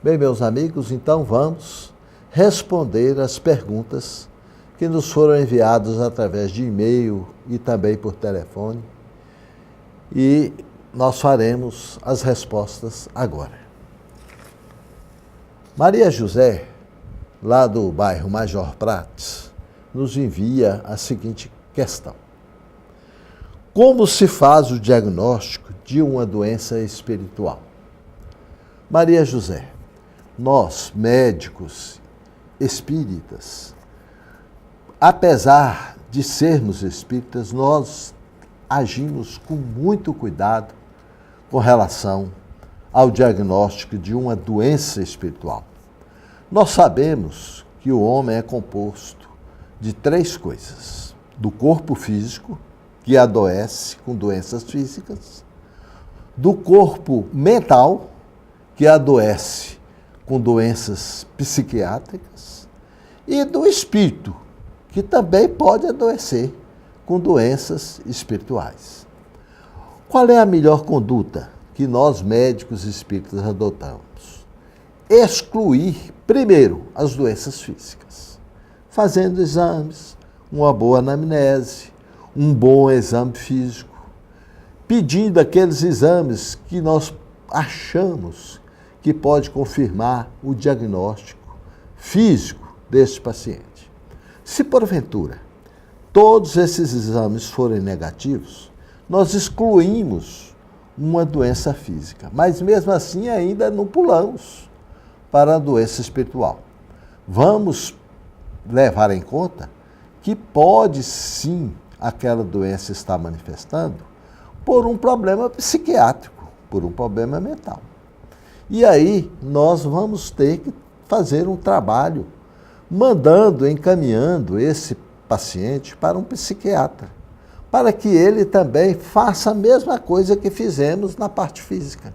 Bem, meus amigos, então vamos responder as perguntas que nos foram enviadas através de e-mail e também por telefone. E nós faremos as respostas agora. Maria José, lá do bairro Major Prates, nos envia a seguinte questão. Como se faz o diagnóstico de uma doença espiritual? Maria José, nós, médicos espíritas, apesar de sermos espíritas, nós agimos com muito cuidado com relação ao diagnóstico de uma doença espiritual. Nós sabemos que o homem é composto de 3 coisas: do corpo físico, que adoece com doenças físicas, do corpo mental, que adoece com doenças psiquiátricas, e do espírito, que também pode adoecer com doenças espirituais. Qual é a melhor conduta que nós, médicos espíritas, adotamos? Excluir, primeiro, as doenças físicas, fazendo exames, uma boa anamnese, um bom exame físico, pedindo aqueles exames que nós achamos que pode confirmar o diagnóstico físico deste paciente. Se porventura todos esses exames forem negativos, nós excluímos uma doença física, mas mesmo assim ainda não pulamos para a doença espiritual. Vamos levar em conta que pode sim aquela doença estar manifestando por um problema psiquiátrico, por um problema mental. E aí nós vamos ter que fazer um trabalho encaminhando esse paciente para um psiquiatra, para que ele também faça a mesma coisa que fizemos na parte física.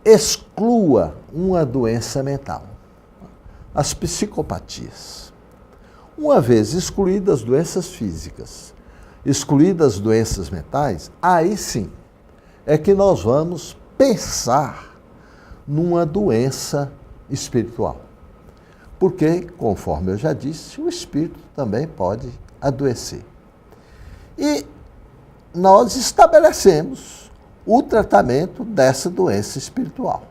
Exclua uma doença mental, as psicopatias. Uma vez excluídas as doenças físicas, excluídas as doenças mentais, aí sim é que nós vamos pensar numa doença espiritual. Porque, conforme eu já disse, o espírito também pode adoecer. E nós estabelecemos o tratamento dessa doença espiritual.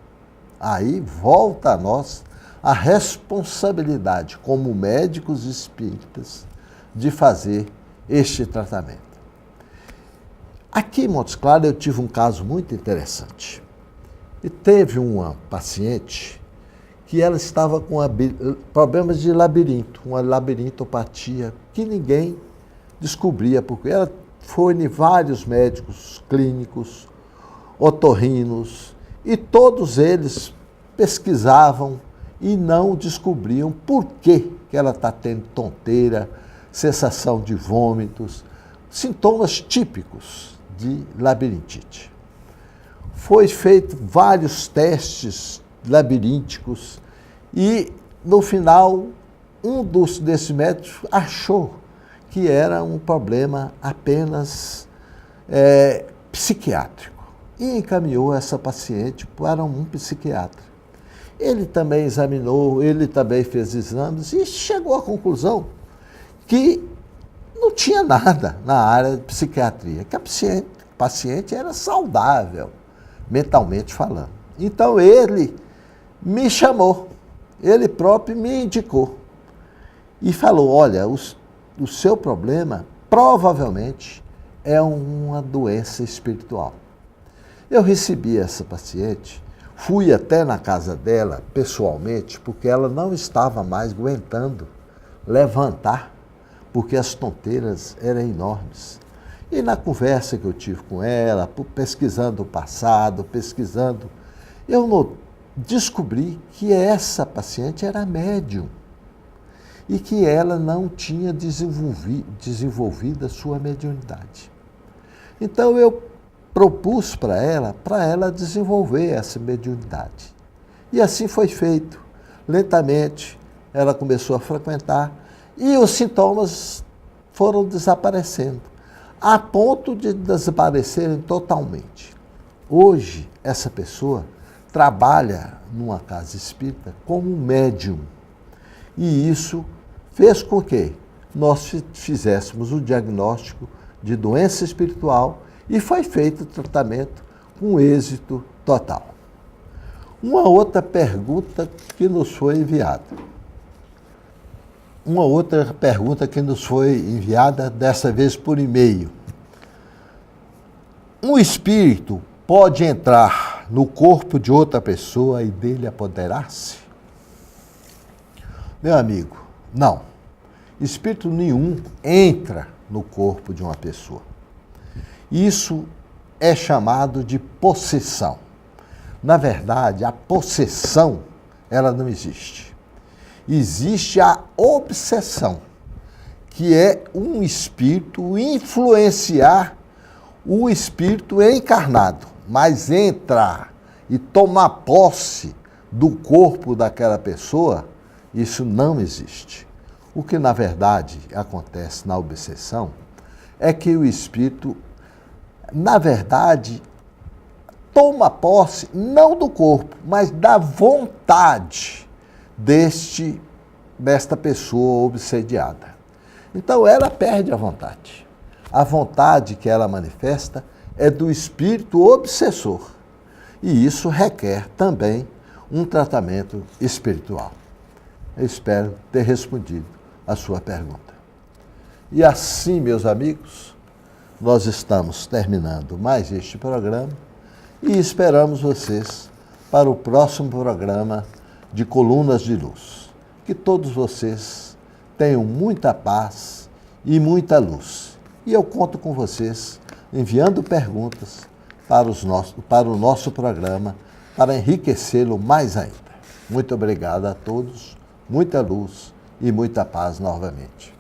Aí volta a nós a responsabilidade, como médicos espíritas, de fazer este tratamento. Aqui em Montes Claros eu tive um caso muito interessante. E teve uma paciente que ela estava com problemas de labirinto, uma labirintopatia, que ninguém descobria, porque ela foi em vários médicos clínicos, otorrinos, e todos eles pesquisavam e não descobriam por que ela está tendo tonteira, sensação de vômitos, sintomas típicos de labirintite. Foi feito vários testes labirínticos e, no final, desses médicos achou que era um problema apenas psiquiátrico e encaminhou essa paciente para um psiquiatra. Ele também examinou, ele também fez exames e chegou à conclusão que não tinha nada na área de psiquiatria, que a paciente era saudável, mentalmente falando. Então ele me chamou, ele próprio me indicou e falou: olha, o seu problema provavelmente é uma doença espiritual. Eu recebi essa paciente, fui até na casa dela pessoalmente, porque ela não estava mais aguentando levantar, porque as tonteiras eram enormes. E na conversa que eu tive com ela, pesquisando o passado, eu descobri que essa paciente era médium e que ela não tinha desenvolvido a sua mediunidade. Então eu propus para ela desenvolver essa mediunidade. E assim foi feito. Lentamente ela começou a frequentar e os sintomas foram desaparecendo, a ponto de desaparecerem totalmente. Hoje, essa pessoa trabalha numa casa espírita como médium. E isso fez com que nós fizéssemos o diagnóstico de doença espiritual e foi feito o tratamento com êxito total. Uma outra pergunta que nos foi enviada. Dessa vez por e-mail. Um espírito pode entrar no corpo de outra pessoa e dele apoderar-se? Meu amigo, não. Espírito nenhum entra no corpo de uma pessoa. Isso é chamado de possessão. Na verdade, a possessão, ela não existe. Existe a obsessão, que é um espírito influenciar o espírito encarnado, mas entrar e tomar posse do corpo daquela pessoa, isso não existe. O que, na verdade, acontece na obsessão é que o espírito, na verdade, toma posse não do corpo, mas da vontade desta pessoa obsediada. Então, ela perde a vontade. A vontade que ela manifesta é do espírito obsessor. E isso requer também um tratamento espiritual. Eu espero ter respondido a sua pergunta. E assim, meus amigos, nós estamos terminando mais este programa e esperamos vocês para o próximo programa de Colunas de Luz. Que todos vocês tenham muita paz e muita luz. E eu conto com vocês enviando perguntas para o nosso programa, para enriquecê-lo mais ainda. Muito obrigado a todos, muita luz e muita paz novamente.